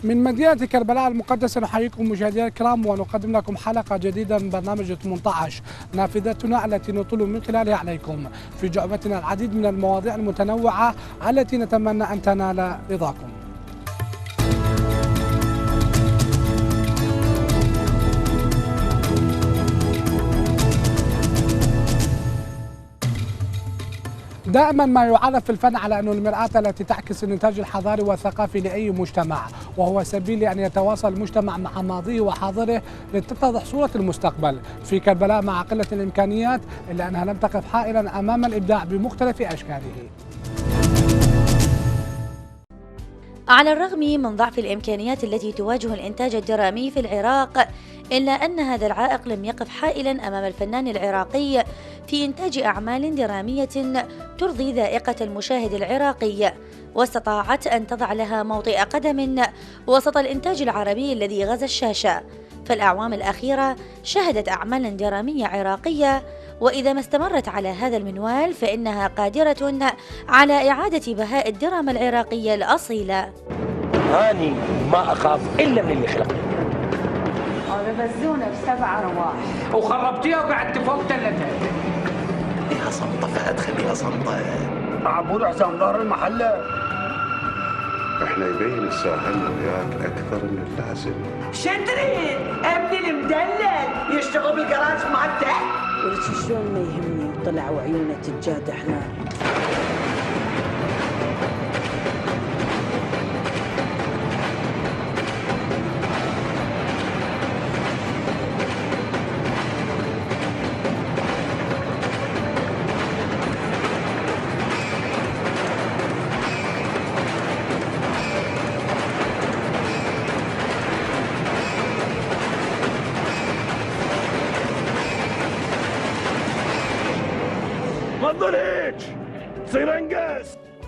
من مدينة كربلاء المقدسة نحييكم مشاهدينا الكرام ونقدم لكم حلقة جديدة من برنامج 18 نافذتنا التي نطل من خلالها عليكم في جعبتنا العديد من المواضيع المتنوعة التي نتمنى أن تنال رضاكم. دائما ما يعرف في الفن على أنه المرآة التي تعكس الإنتاج الحضاري والثقافي لأي مجتمع، وهو سبيل لأن يتواصل المجتمع مع ماضيه وحاضره لتتضح صورة المستقبل. في كربلاء مع قلة الإمكانيات إلا أنها لم تقف حائلا أمام الإبداع بمختلف أشكاله. على الرغم من ضعف الإمكانيات التي تواجه الإنتاج الدرامي في العراق، إلا أن هذا العائق لم يقف حائلا أمام الفنان العراقي في إنتاج أعمال درامية ترضي ذائقة المشاهد العراقي، واستطاعت أن تضع لها موطئ قدم وسط الإنتاج العربي الذي غزا الشاشة. فالأعوام الأخيرة شهدت أعمالا درامية عراقية، وإذا ما استمرت على هذا المنوال فإنها قادرة على إعادة بهاء الدراما العراقية الأصيلة. أني ما أخاف إلا من اللي خلقني. هذا بزونة ب7 أرواح وخربتيها وقعدت فوق تلتها. خليها صمتة فهد، خليها صمتة. عبود حسام دار المحلة. احنا يبين نساهلنا وياك أكثر من اللازم. شترين ابني المدلل يشتغل بالجراج مالته. ولك شلون ما يهمني وطلع وعيونه تتجادح نار.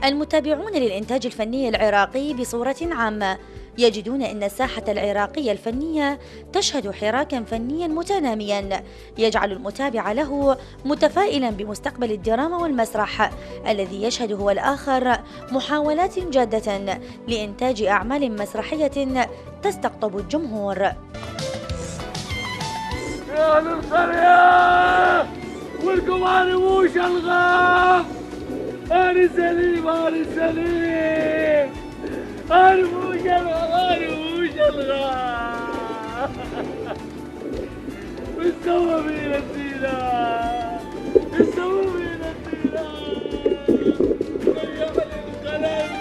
المتابعون للإنتاج الفني العراقي بصورة عامة يجدون أن الساحة العراقية الفنية تشهد حراكا فنيا متناميا يجعل المتابع له متفائلا بمستقبل الدراما والمسرح، الذي يشهد هو الآخر محاولات جادة لإنتاج أعمال مسرحية تستقطب الجمهور. يا أهل القرية ولكم أنا مو شلغام، أنا سليم، أنا سليم، أنا مو شلغام، أنا مو شلغام. استوى بينا الدينا، استوى بينا الدينا يا أهل القلب.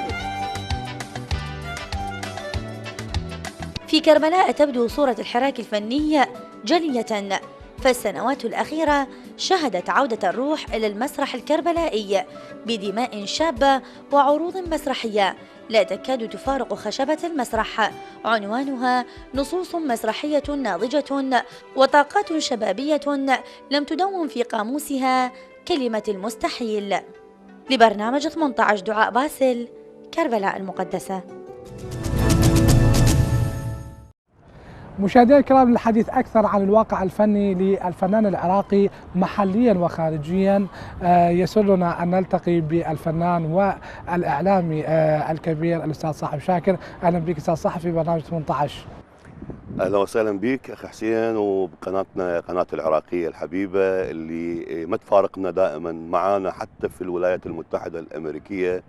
في كربلاء تبدو صورة الحراك الفني جلية، فالسنوات الأخيرة شهدت عودة الروح إلى المسرح الكربلائي بدماء شابة وعروض مسرحية لا تكاد تفارق خشبة المسرح، عنوانها نصوص مسرحية ناضجة وطاقات شبابية لم تدون في قاموسها كلمة المستحيل. لبرنامج 18 دعاء باسل، كربلاء المقدسة. مشاهدينا الكرام، للحديث أكثر عن الواقع الفني للفنان العراقي محليا وخارجيا يسرنا أن نلتقي بالفنان والإعلامي الكبير الأستاذ صاحب شاكر. أهلا بك أستاذ صاحب في برنامج 18. أهلا وسهلا بك أخي حسين وبقناتنا قناة العراقية الحبيبة اللي ما تفارقنا دائما معانا حتى في الولايات المتحدة الأمريكية،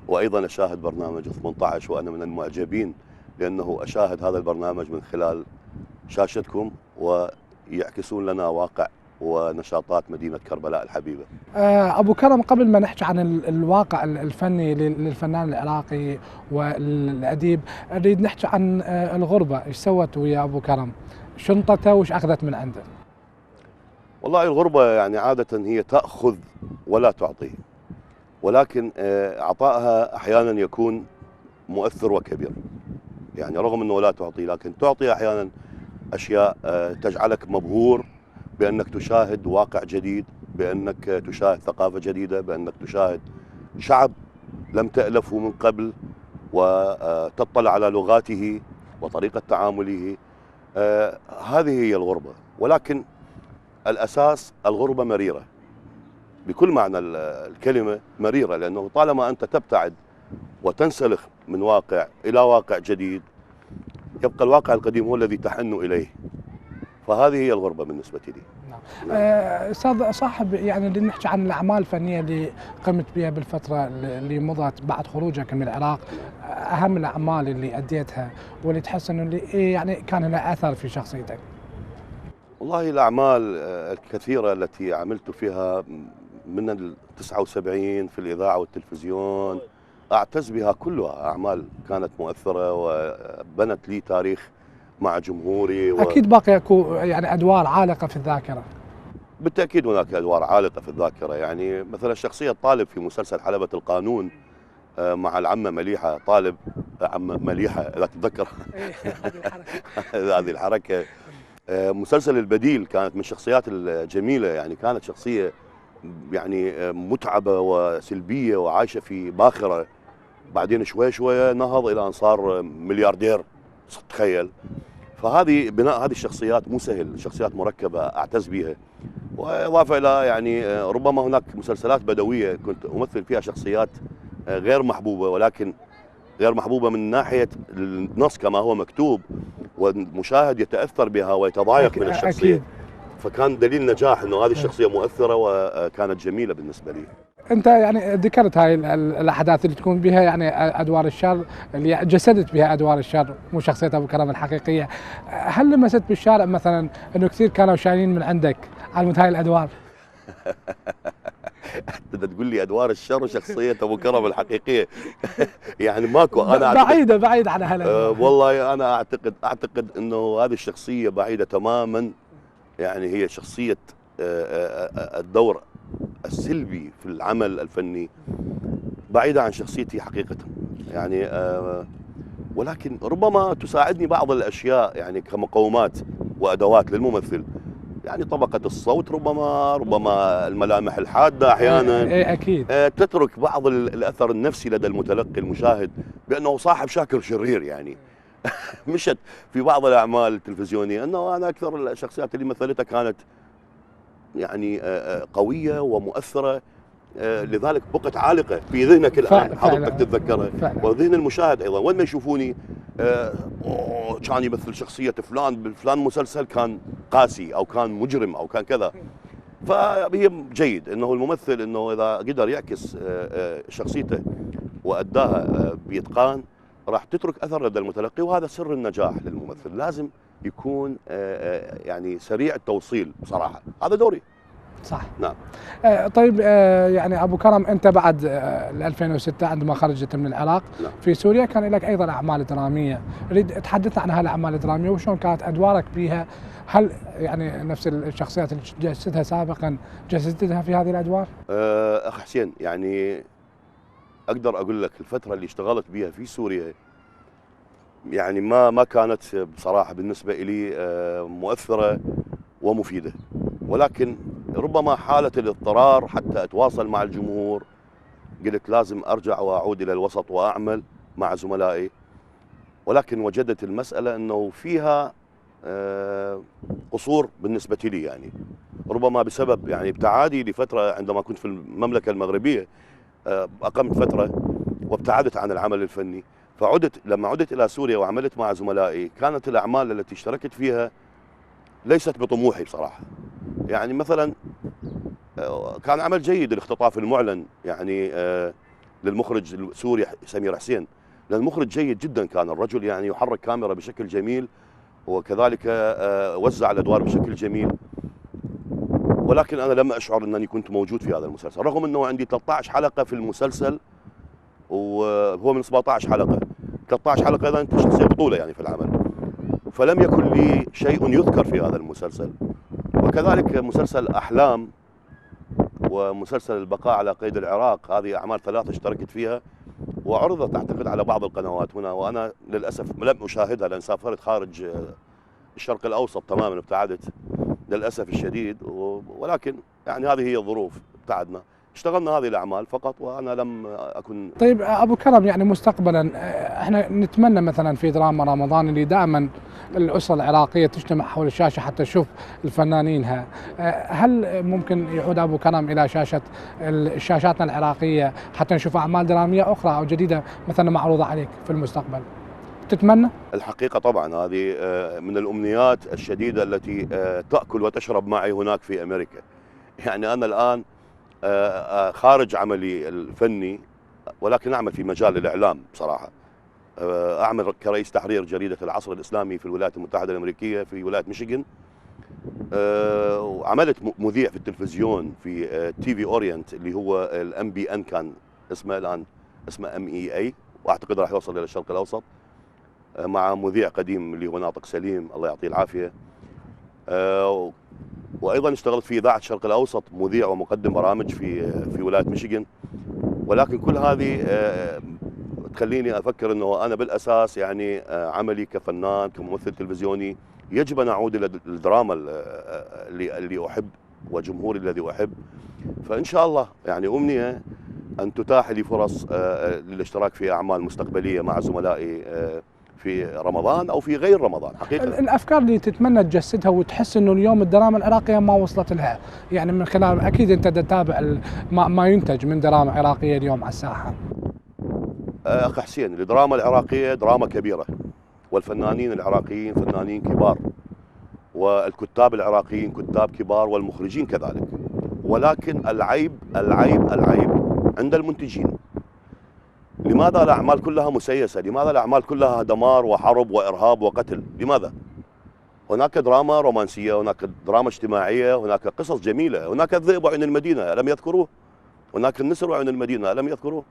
وأيضا أشاهد برنامج 18 وأنا من المعجبين لأنه أشاهد هذا البرنامج من خلال شاشتكم ويعكسون لنا واقع ونشاطات مدينة كربلاء الحبيبة. أبو كرم، قبل ما نحكي عن الواقع الفني للفنان العراقي والأديب، نريد نحكي عن الغربة. إيش سوت ويا أبو كرم؟ شنطته وإيش أخذت من عنده؟ والله الغربة يعني عادة هي تأخذ ولا تعطي، ولكن عطائها أحيانا يكون مؤثر وكبير. يعني رغم أنه لا تعطي، لكن تعطي أحيانا أشياء تجعلك مبهور بأنك تشاهد واقع جديد، بأنك تشاهد ثقافة جديدة، بأنك تشاهد شعب لم تألفه من قبل وتطلع على لغاته وطريقة تعامله. هذه هي الغربة، ولكن الأساس الغربة مريرة بكل معنى الكلمة، مريرة، لأنه طالما أنت تبتعد وتنسلخ من واقع إلى واقع جديد يبقى الواقع القديم هو الذي تحن إليه. فهذه هي الغربة بالنسبة لي. استاذ صاحب، يعني اللي نحكي عن الاعمال الفنيه اللي قمت بها بالفتره اللي مضت بعد خروجك من العراق، اهم الاعمال اللي اديتها واللي تحس انه اللي يعني كان لها اثر في شخصيتك. والله الأعمال الكثيرة التي عملت فيها من ال 79 في الإذاعة والتلفزيون أعتز بها كلها، أعمال كانت مؤثرة وبنت لي تاريخ مع جمهوري اكيد باقي اكو يعني ادوار عالقه في الذاكره. بالتأكيد هناك أدوار عالقة في الذاكرة، يعني مثلا شخصية طالب في مسلسل حلبة القانون مع العمة مليحة، طالب عمة مليحة إذا تتذكر هذه الحركة. مسلسل البديل كانت من الشخصيات الجميلة، يعني كانت شخصية يعني متعبة وسلبية وعايشة في باخرة، بعدين شوي شوي نهض إلى أن صار ملياردير، تخيل. فهذه بناء هذه الشخصيات مو سهل، شخصيات مركبة أعتز بها. وإضافة إلى يعني ربما هناك مسلسلات بدوية كنت أمثل فيها شخصيات غير محبوبة، ولكن غير محبوبة من ناحية النص كما هو مكتوب، والمشاهد يتأثر بها ويتضايق من الشخصية. أكيد. فكان دليل نجاح أنه هذه الشخصية مؤثرة وكانت جميلة بالنسبة لي. أنت يعني ذكرت هاي الأحداث اللي تكون بها يعني أدوار الشر، اللي جسدت بها أدوار الشر مو شخصية أبو كرم الحقيقية. هل لمست بالشارع مثلا أنه كثير كانوا شايلين من عندك على هاي الأدوار؟ انت تقول لي ادوار الشر وشخصيه ابو كرم الحقيقيه يعني ماكو. انا بعيده عن هلا. والله انا اعتقد انه هذه الشخصيه بعيده تماما، يعني هي شخصيه الدور السلبي في العمل الفني، بعيده عن شخصيتي حقيقه يعني. ولكن ربما تساعدني بعض الاشياء يعني كمقومات وادوات للممثل، يعني طبقة الصوت، ربما الملامح الحادة أحيانا. أكيد. تترك بعض الأثر النفسي لدى المتلقي المشاهد بأنه صاحب شاكر شرير يعني. مشت في بعض الأعمال التلفزيونية أنه أنا أكثر الشخصيات اللي مثلتها كانت يعني قوية ومؤثرة، لذلك بقت عالقة في ذهنك الآن، حضرتك تتذكرها وذهن المشاهد أيضا. وين ما يشوفوني كان يمثل شخصية فلان بفلان مسلسل كان قاسي أو كان مجرم أو كان كذا. فهي جيد أنه الممثل أنه إذا قدر يعكس شخصيته وأداها بإتقان راح تترك أثر لدى المتلقي، وهذا سر النجاح للممثل. لازم يكون يعني سريع التوصيل بصراحة، هذا دوري. صح. نعم. طيب يعني ابو كرم، انت بعد 2006 عندما خرجت من العراق في سوريا كان لك ايضا اعمال دراميه، اريد تحدثنا عن هالاعمال الدراميه وشلون كانت ادوارك بها؟ هل يعني نفس الشخصيات اللي جسدتها سابقا جسدتها في هذه الادوار؟ اخ حسين، يعني اقدر اقول لك الفتره اللي اشتغلت بها في سوريا يعني ما كانت بصراحه بالنسبه لي مؤثره ومفيده، ولكن ربما حالة الاضطرار حتى أتواصل مع الجمهور قلت لازم أرجع وأعود إلى الوسط وأعمل مع زملائي. ولكن وجدت المسألة أنه فيها قصور بالنسبة لي، يعني ربما بسبب يعني ابتعادي لفترة عندما كنت في المملكة المغربية، أقمت فترة وابتعدت عن العمل الفني. لما عدت إلى سوريا وعملت مع زملائي كانت الأعمال التي اشتركت فيها ليست بطموحي بصراحة. يعني مثلا كان عمل جيد الاختطاف المعلن يعني للمخرج السوري سمير حسين، لأن المخرج جيد جدا كان الرجل، يعني يحرك كاميرا بشكل جميل وكذلك وزع الأدوار بشكل جميل. ولكن أنا لم أشعر أنني كنت موجود في هذا المسلسل، رغم أنه عندي 13 حلقة في المسلسل وهو من 17 حلقة. 13 حلقة إذا أنت شخصية بطولة يعني في العمل، فلم يكن لي شيء يذكر في هذا المسلسل. وكذلك مسلسل أحلام ومسلسل البقاء على قيد العراق، هذه أعمال ثلاثة اشتركت فيها وعرضت أعتقد على بعض القنوات هنا، وأنا للأسف لم أشاهدها لأن سافرت خارج الشرق الأوسط تماما، ابتعدت للأسف الشديد. ولكن يعني هذه هي الظروف، ابتعدنا، اشتغلنا هذه الأعمال فقط وأنا لم أكن. طيب أبو كرم، يعني مستقبلا احنا نتمنى مثلا في دراما رمضان اللي دائما الأسرة العراقية تجتمع حول الشاشة حتى تشوف الفنانينها، هل ممكن يعود أبو كرم إلى شاشاتنا العراقية حتى نشوف أعمال درامية أخرى أو جديدة مثلا معروضة عليك في المستقبل؟ تتمنى؟ الحقيقة طبعا هذه من الأمنيات الشديدة التي تأكل وتشرب معي هناك في أمريكا. يعني أنا الآن خارج عملي الفني، ولكن أعمل في مجال الإعلام بصراحة. أعمل كرئيس تحرير جريدة العصر الإسلامي في الولايات المتحدة الأمريكية في ولاية ميشيغان. وعملت مذيع في التلفزيون في تي في أورينت اللي هو الام بي ان، كان اسمه الآن اسمه ام اي اي، واعتقد راح يوصل الى الشرق الاوسط، مع مذيع قديم اللي هو ناطق سليم الله يعطيه العافيه. وايضا اشتغلت في اذاعه الشرق الاوسط مذيع ومقدم برامج في ولايه ميشيغان. ولكن كل هذه تخليني افكر انه انا بالاساس يعني عملي كفنان كممثل تلفزيوني يجب ان اعود الى الدراما اللي احب وجمهوري الذي احب. فان شاء الله يعني امنيه ان تتاح لي فرص للاشتراك في اعمال مستقبليه مع زملائي في رمضان او في غير رمضان. حقيقه الافكار اللي تتمنى تجسدها وتحس انه اليوم الدراما العراقيه ما وصلت لها، يعني من خلال اكيد انت تتابع ما ينتج من دراما عراقيه اليوم على الساحه. اخ حسين، الدراما العراقيه دراما كبيره، والفنانين العراقيين فنانين كبار، والكتاب العراقيين كتاب كبار، والمخرجين كذلك. ولكن العيب عند المنتجين. لماذا الأعمال كلها مسيسة؟ لماذا الأعمال كلها دمار وحرب وإرهاب وقتل؟ لماذا؟ هناك دراما رومانسية، هناك دراما اجتماعية، هناك قصص جميلة، هناك الذئب وعين المدينة ألم يذكروه؟ هناك النسر وعين المدينة ألم يذكروه؟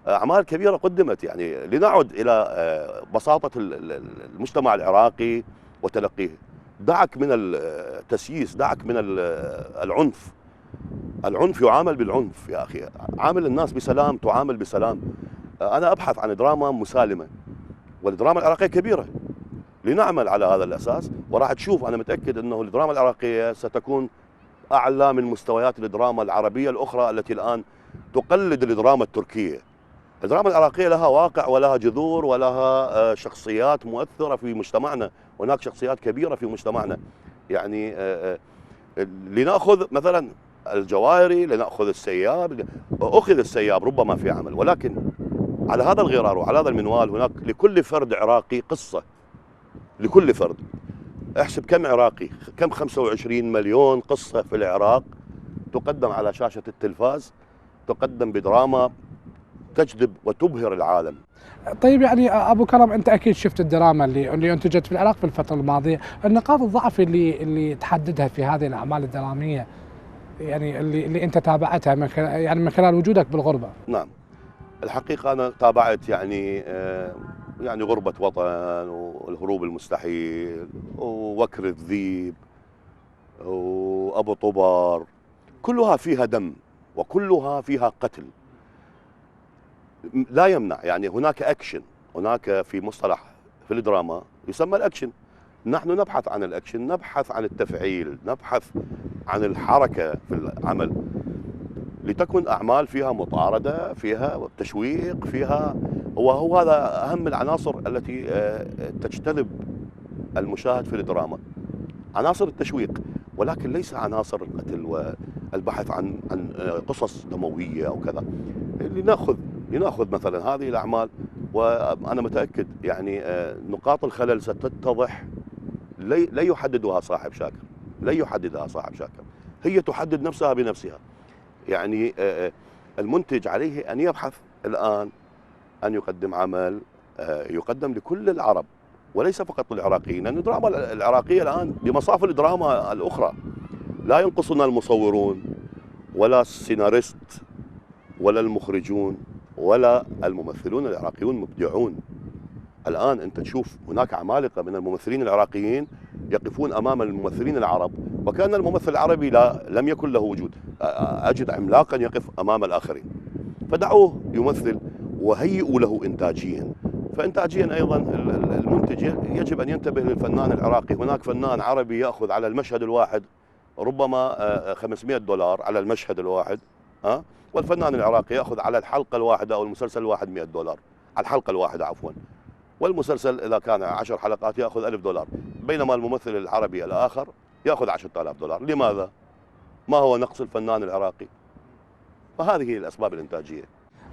أعمال كبيرة قدمت. يعني لنعد إلى بساطة المجتمع العراقي وتلقيه. دعك من التسييس، دعك من العنف. العنف يعامل بالعنف يا أخي، عامل الناس بسلام تعامل بسلام. أنا أبحث عن دراما مسالمة، والدراما العراقية كبيرة. لنعمل على هذا الأساس، وراح تشوف أنا متأكد أنه الدراما العراقية ستكون أعلى من مستويات الدراما العربية الأخرى التي الآن تقلد الدراما التركية. الدراما العراقية لها واقع ولها جذور ولها شخصيات مؤثرة في مجتمعنا، هناك شخصيات كبيرة في مجتمعنا. يعني لنأخذ مثلا الجواهري، لنأخذ السياب، أخذ السياب ربما في عمل، ولكن على هذا الغرار وعلى هذا المنوال هناك لكل فرد عراقي قصة. لكل فرد. احسب كم عراقي، كم 25 مليون قصة في العراق تقدم على شاشة التلفاز، تقدم بدراما تجذب وتبهر العالم. طيب يعني ابو كرم، انت اكيد شفت الدراما اللي انتجت في العراق في الفترة الماضية، النقاط الضعف اللي تحددها في هذه الاعمال الدرامية، يعني اللي انت تابعتها من خلال وجودك بالغربة. نعم، الحقيقة أنا تابعت يعني غربة وطن، والهروب المستحيل، ووكر الذيب، وأبو طبر. كلها فيها دم وكلها فيها قتل. لا يمنع يعني هناك أكشن، هناك في مصطلح في الدراما يسمى الأكشن. نحن نبحث عن الأكشن، نبحث عن التفعيل، نبحث عن الحركة في العمل، لتكن أعمال فيها مطاردة، فيها تشويق، فيها وهو هذا أهم العناصر التي تجتذب المشاهد في الدراما، عناصر التشويق، ولكن ليس عناصر القتل والبحث عن قصص دموية أو كذا. لنأخذ مثلا هذه الأعمال، وأنا متأكد يعني نقاط الخلل ستتضح. لا يحددها صاحب شاكر، لا يحددها صاحب شاكر، هي تحدد نفسها بنفسها. يعني المنتج عليه أن يبحث الآن أن يقدم عمل يقدم لكل العرب وليس فقط للعراقيين، لأن الدراما العراقية الآن بمصاف الدراما الأخرى. لا ينقصنا المصورون ولا السيناريست ولا المخرجون ولا الممثلون العراقيون مبدعون. الآن أنت تشوف هناك عمالقة من الممثلين العراقيين يقفون أمام الممثلين العرب وكأن الممثل العربي لم يكن له وجود. أجد عملاقا يقف أمام الآخرين، فدعوه يمثل وهيئوا له إنتاجيا. فإنتاجيا أيضا المنتج يجب أن ينتبه للفنان العراقي. هناك فنان عربي يأخذ على المشهد الواحد ربما $500 على المشهد الواحد، والفنان العراقي يأخذ على الحلقة الواحدة أو المسلسل الواحد $100 على الحلقة الواحدة عفوا، والمسلسل إذا كان 10 حلقات يأخذ $1000، بينما الممثل العربي الآخر يأخذ $10,000. لماذا؟ ما هو نقص الفنان العراقي؟ فهذه هي الأسباب الإنتاجية.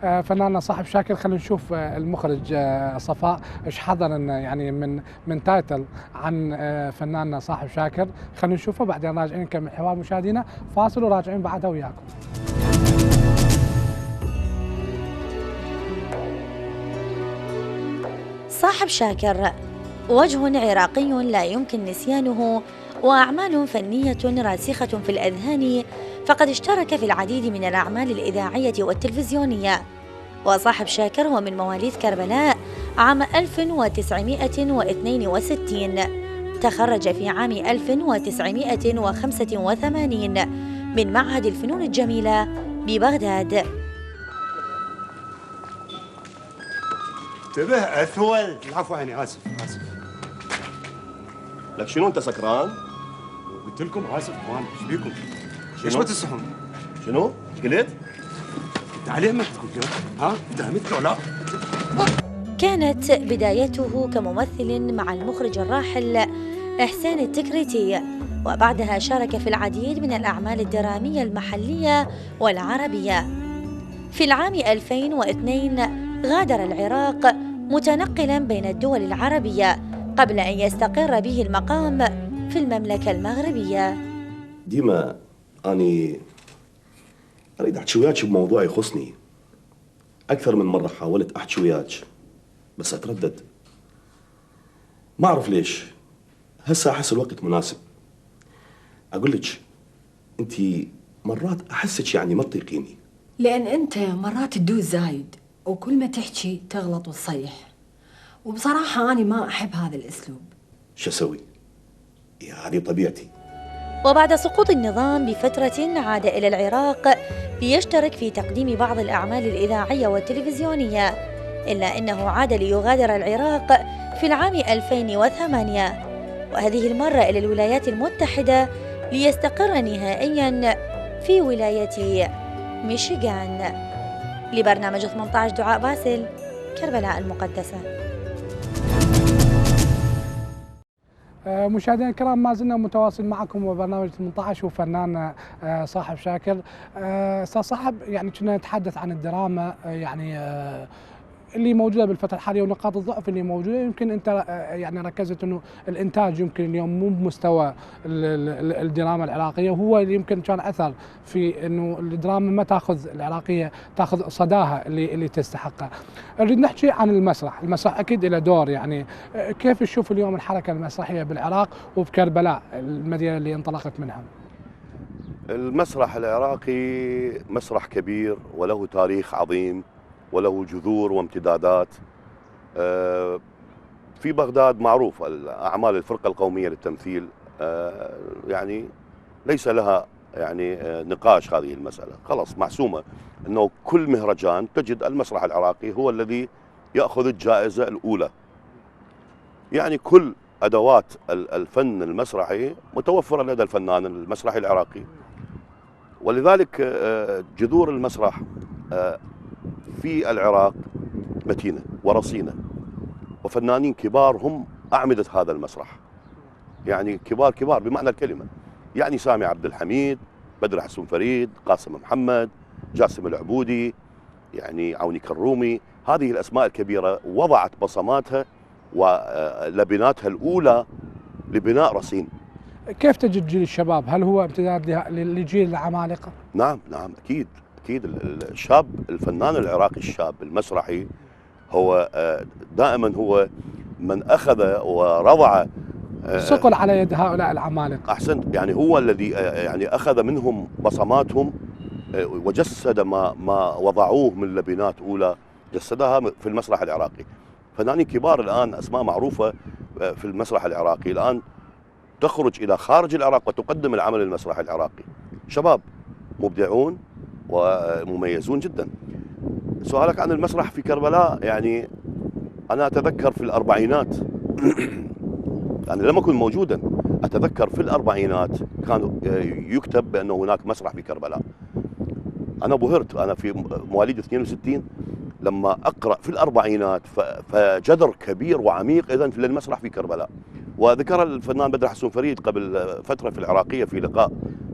فناننا صاحب شاكر. خلينا نشوف المخرج صفاء ايش حضر يعني من تايتل عن فناننا صاحب شاكر. خلينا نشوفه بعدين راجعين نكمل حوار مشاهدينا. فاصل وراجعين بعدها وياكم. صاحب شاكر وجه عراقي لا يمكن نسيانه، وأعمال فنية راسخة في الأذهان، فقد اشترك في العديد من الأعمال الإذاعية والتلفزيونية. وصاحب شاكر هو من مواليد كربلاء عام 1962. تخرج في عام 1985 من معهد الفنون الجميلة ببغداد. انتبه اثول. العفو عيني، اسف. لك شنو انت سكران؟ قلت لكم اسف اخوان، ايش بيكم؟ ليش ما تسحون؟ شنو؟ ايش قلت؟ انت عليه ما تقول ها؟ فهمت ولا لا؟ كانت بدايته كممثل مع المخرج الراحل إحسان التكريتي، وبعدها شارك في العديد من الأعمال الدرامية المحلية والعربية. في العام 2002 غادر العراق متنقلا بين الدول العربية قبل أن يستقر به المقام في المملكة المغربية. ديما أنا أريد أحكي وياك بموضوع يخصني. أكثر من مرة حاولت أحكي وياك بس أتردد، ما أعرف ليش. هسه أحس الوقت مناسب. أقول لك أنت مرات أحسك يعني ما تطيقيني، لأن أنت مرات تدوز زايد وكل ما تحكي تغلط وتصيح، وبصراحة أنا ما أحب هذا الأسلوب. شو أسوي؟ يا هذه طبيعتي. وبعد سقوط النظام بفترة عاد إلى العراق ليشترك في تقديم بعض الأعمال الإذاعية والتلفزيونية، إلا أنه عاد ليغادر العراق في العام 2008، وهذه المرة إلى الولايات المتحدة ليستقر نهائياً في ولاية ميشيغان. لبرنامج 18 دعاء باسل، كربلاء المقدسة. مشاهدينا الكرام، ما زلنا متواصل معكم وبرنامج 18 وفنان صاحب شاكر. استاذ صاحب، يعني كنا نتحدث عن الدراما يعني اللي موجوده بالفتره الحاليه ونقاط الضعف اللي موجوده. يمكن انت يعني ركزت انه الانتاج يمكن اليوم مو بمستوى الدراما العراقيه، وهو اللي يمكن كان اثر في انه الدراما ما تاخذ العراقيه تاخذ صداها اللي تستحقه. نريد نحكي عن المسرح. المسرح اكيد له دور، يعني كيف تشوف اليوم الحركه المسرحيه بالعراق وبكربلاء المدينه اللي انطلقت منها؟ المسرح العراقي مسرح كبير وله تاريخ عظيم وله جذور وامتدادات. في بغداد معروف أعمال الفرقة القومية للتمثيل يعني ليس لها يعني نقاش هذه المسألة، خلاص محسومة أنه كل مهرجان تجد المسرح العراقي هو الذي يأخذ الجائزة الأولى. يعني كل أدوات الفن المسرحي متوفرة لدى الفنان المسرحي العراقي، ولذلك جذور المسرح في العراق متينة ورصينة، وفنانين كبار هم أعمدة هذا المسرح، يعني كبار بمعنى الكلمة. يعني سامي عبد الحميد، بدر حسن فريد، قاسم محمد، جاسم العبودي، يعني عوني كرومي. هذه الأسماء الكبيرة وضعت بصماتها ولبناتها الأولى لبناء رصين. كيف تجد جيل الشباب؟ هل هو امتداد لجيل العمالقة؟ نعم أكيد. الشاب الفنان العراقي الشاب المسرحي هو دائما هو من أخذ ورضع صقل على يد هؤلاء العمالقة. أحسنت، يعني هو الذي يعني أخذ منهم بصماتهم وجسد ما وضعوه من لبنات أولى، جسدها في المسرح العراقي. فنانين كبار الآن، أسماء معروفة في المسرح العراقي الآن تخرج إلى خارج العراق وتقدم العمل المسرحي العراقي. شباب مبدعون ومميزون جدا. سؤالك عن المسرح في كربلاء، يعني أنا أتذكر في الأربعينات يعني لم أكن موجودا، أتذكر في الأربعينات كان يكتب بأنه هناك مسرح في كربلاء. أنا بهرت، أنا في مواليد 62 لما أقرأ في الأربعينات فجذر كبير وعميق إذن للمسرح في كربلاء. وذكر الفنان بدر حسن فريد قبل فترة في العراقية في لقاء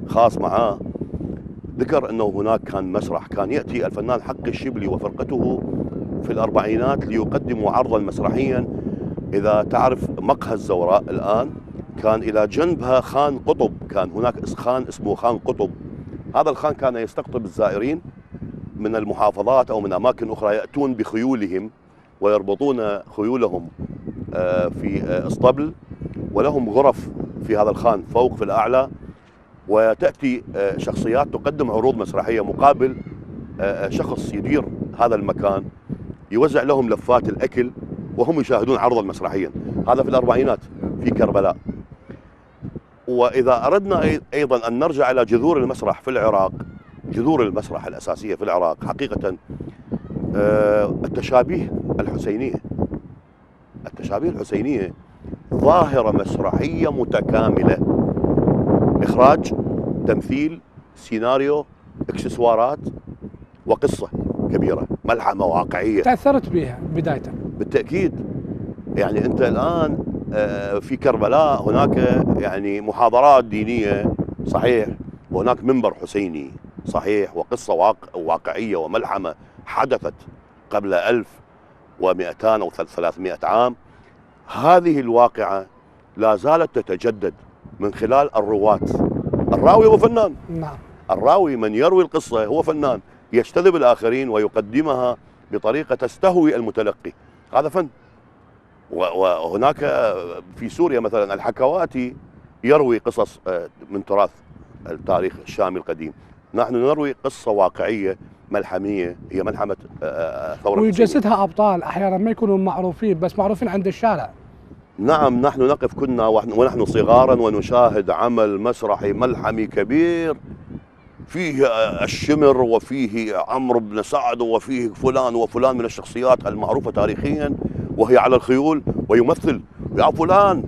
خاص معاه، ذكر أنه هناك كان مسرح كان يأتي الفنان حق الشبلي وفرقته في الأربعينات ليقدموا عرضا مسرحيا. إذا تعرف مقهى الزوراء الآن كان إلى جنبها خان قطب، كان هناك خان اسمه خان قطب. هذا الخان كان يستقطب الزائرين من المحافظات أو من أماكن أخرى، يأتون بخيولهم ويربطون خيولهم في اسطبل، ولهم غرف في هذا الخان فوق في الأعلى، وتأتي شخصيات تقدم عروض مسرحية مقابل شخص يدير هذا المكان يوزع لهم لفات الأكل وهم يشاهدون عرضا مسرحيا. هذا في الأربعينات في كربلاء. وإذا أردنا أيضا أن نرجع إلى جذور المسرح في العراق، جذور المسرح الأساسية في العراق حقيقة التشابيه الحسينية. التشابيه الحسينية ظاهرة مسرحية متكاملة، إخراج، تمثيل، سيناريو، إكسسوارات، وقصة كبيرة، ملحمة واقعية. تأثرت بها بداية؟ بالتأكيد. يعني أنت الآن في كربلاء هناك يعني محاضرات دينية صحيح، وهناك منبر حسيني صحيح، وقصة واقعية وملحمة حدثت قبل 1200 أو 300 عام. هذه الواقعة لا زالت تتجدد من خلال الرواة. الراوي هو فنان. نعم. الراوي من يروي القصة هو فنان، يجتذب الآخرين ويقدمها بطريقة تستهوي المتلقي. هذا فن. وهناك في سوريا مثلا الحكواتي يروي قصص من تراث التاريخ الشامي القديم. نحن نروي قصة واقعية ملحمية، هي ملحمة ثورة ويجسدها أبطال أحيانا ما يكونوا معروفين بس معروفين عند الشارع. نعم، نحن نقف كنا ونحن صغارا ونشاهد عمل مسرحي ملحمي كبير فيه الشمر وفيه عمرو بن سعد وفيه فلان وفلان من الشخصيات المعروفة تاريخيا، وهي على الخيول ويمثل: يا فلان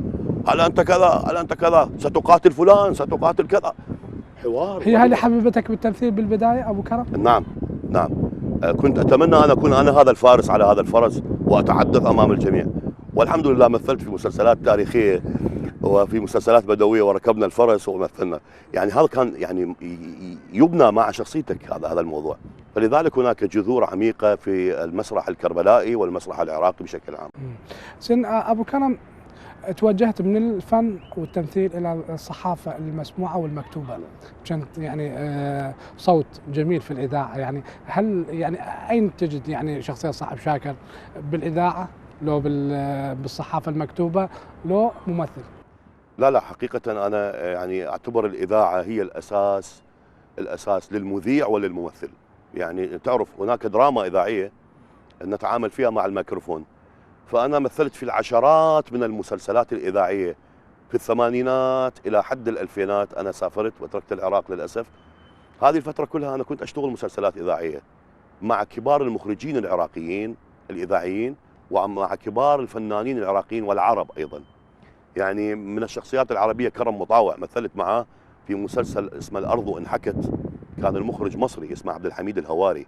هل أنت كذا، هل أنت كذا، ستقاتل فلان، ستقاتل كذا. حوار. هي اللي حببتك بالتمثيل بالبداية أبو كرم؟ نعم نعم. كنت أتمنى أن أكون أنا هذا الفارس على هذا الفرس وأتحدث أمام الجميع، والحمد لله مثلت في مسلسلات تاريخية وفي مسلسلات بدوية وركبنا الفرس ومثلنا. يعني هذا كان يعني يبنى مع شخصيتك هذا الموضوع. فلذلك هناك جذور عميقة في المسرح الكربلائي والمسرح العراقي بشكل عام. زين أبو كرم، توجهت من الفن والتمثيل إلى الصحافة المسموعة والمكتوبة، كنت يعني صوت جميل في الإذاعة. يعني هل يعني أين تجد يعني شخصية صاحب شاكر، بالإذاعة لو بالصحافة المكتوبة لو ممثل؟ لا حقيقة أنا يعني أعتبر الإذاعة هي الأساس للمذيع وللممثل. يعني تعرف هناك دراما إذاعية نتعامل فيها مع الميكروفون، فأنا مثلت في العشرات من المسلسلات الإذاعية في الثمانينات إلى حد الألفينات. أنا سافرت وتركت العراق للأسف. هذه الفترة كلها أنا كنت أشتغل مسلسلات إذاعية مع كبار المخرجين العراقيين الإذاعيين ومع كبار الفنانين العراقيين والعرب أيضا. يعني من الشخصيات العربية كرم مطاوع مثلت معاه في مسلسل اسمه الأرض انحكت، كان المخرج مصري اسمه عبد الحميد الهواري.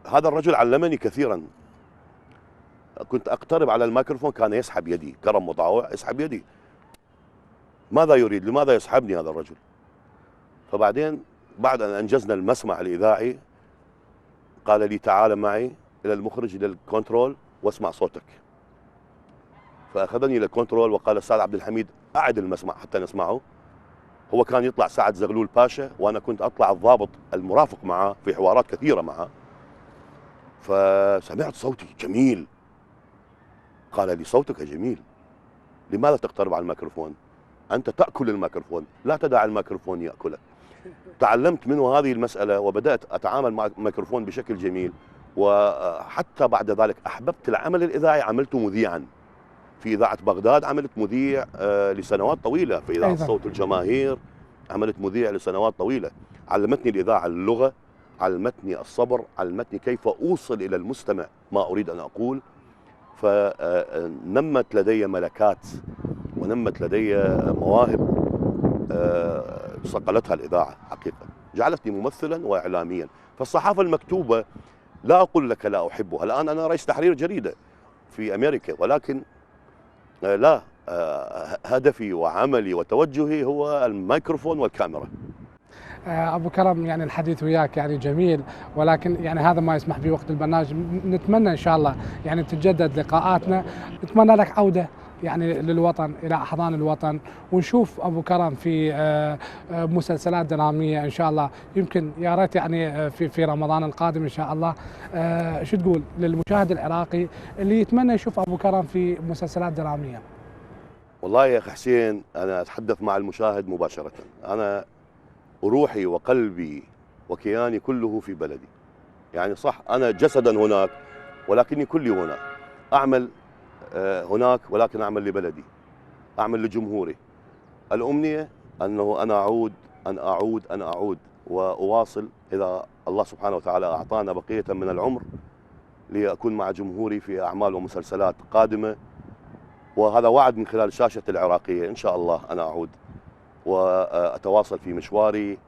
هذا الرجل علمني كثيرا. كنت أقترب على الميكروفون كان يسحب يدي، كرم مطاوع يسحب يدي. ماذا يريد؟ لماذا يسحبني هذا الرجل؟ فبعدين بعد أن أنجزنا المسمع الإذاعي قال لي: تعال معي إلى المخرج إلى الكنترول واسمع صوتك. فأخذني إلى الكنترول وقال: أستاذ عبد الحميد أعد المسمع حتى نسمعه. هو كان يطلع سعد زغلول باشا وأنا كنت أطلع الضابط المرافق معه في حوارات كثيرة معه. فسمعت صوتي جميل. قال لي: صوتك جميل، لماذا تقترب على الميكروفون؟ أنت تأكل الميكروفون، لا تدع الميكروفون يأكلك. تعلمت منه هذه المسألة وبدأت أتعامل مع الميكروفون بشكل جميل. وحتى بعد ذلك أحببت العمل الإذاعي، عملت مذيعا في إذاعة بغداد، عملت مذيع لسنوات طويلة في إذاعة صوت الجماهير، عملت مذيع لسنوات طويلة. علمتني الإذاعة اللغة، علمتني الصبر، علمتني كيف أوصل إلى المستمع ما أريد أن أقول. فنمت لدي ملكات ونمت لدي مواهب صقلتها الإذاعة حقيقة، جعلتني ممثلا وإعلاميا. فالصحافة المكتوبة لا أقول لك لا أحبها. الآن أنا رئيس تحرير جريدة في أمريكا، ولكن لا، هدفي وعملي وتوجهي هو الميكروفون والكاميرا. ابو كرم يعني الحديث وياك يعني جميل، ولكن يعني هذا ما يسمح به وقت البرنامج. نتمنى ان شاء الله يعني تتجدد لقاءاتنا، نتمنى لك عوده يعني للوطن، الى احضان الوطن، ونشوف ابو كرم في مسلسلات دراميه ان شاء الله. يمكن يا ريت يعني في رمضان القادم ان شاء الله. شو تقول للمشاهد العراقي اللي يتمنى يشوف ابو كرم في مسلسلات دراميه؟ والله يا اخي حسين، انا اتحدث مع المشاهد مباشره. انا روحي وقلبي وكياني كله في بلدي. يعني صح انا جسدا هناك ولكني كلي هنا. اعمل هناك ولكن اعمل لبلدي، اعمل لجمهوري. الامنيه انه انا اعود واواصل اذا الله سبحانه وتعالى اعطانا بقيه من العمر لاكون مع جمهوري في اعمال ومسلسلات قادمه. وهذا وعد من خلال شاشه العراقيه. ان شاء الله انا اعود واتواصل في مشواري،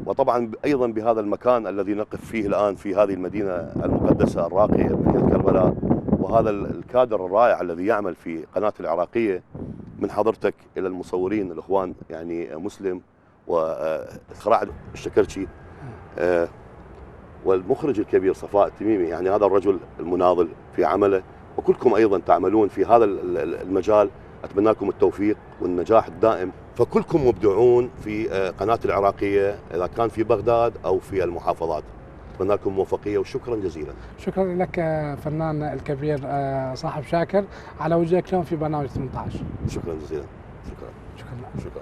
وطبعا ايضا بهذا المكان الذي نقف فيه الان في هذه المدينه المقدسه الراقيه مدينه كربلاء، وهذا الكادر الرائع الذي يعمل في قناه العراقيه، من حضرتك الى المصورين الاخوان يعني مسلم وخراعد الشكرشي والمخرج الكبير صفاء التميمي. يعني هذا الرجل المناضل في عمله، وكلكم ايضا تعملون في هذا المجال. اتمنى لكم التوفيق والنجاح الدائم، فكلكم مبدعون في قناه العراقيه اذا كان في بغداد او في المحافظات. اتمنى لكم موفقيه وشكرا جزيلا. شكرا لك فنان الكبير صاحب شاكر على وجودك اليوم في برنامج 18. شكرا جزيلا. شكرا.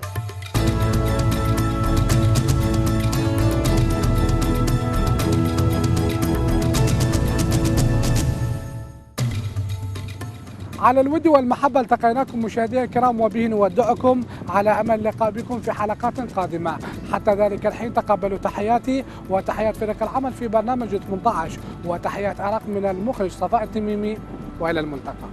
على الود والمحبة التقيناكم مشاهدينا الكرام، وبه نودعكم على أمل اللقاء بكم في حلقات قادمة. حتى ذلك الحين تقبلوا تحياتي وتحيات فريق العمل في برنامج 18، وتحيات أرق من المخرج صفاء التميمي، وإلى الملتقى.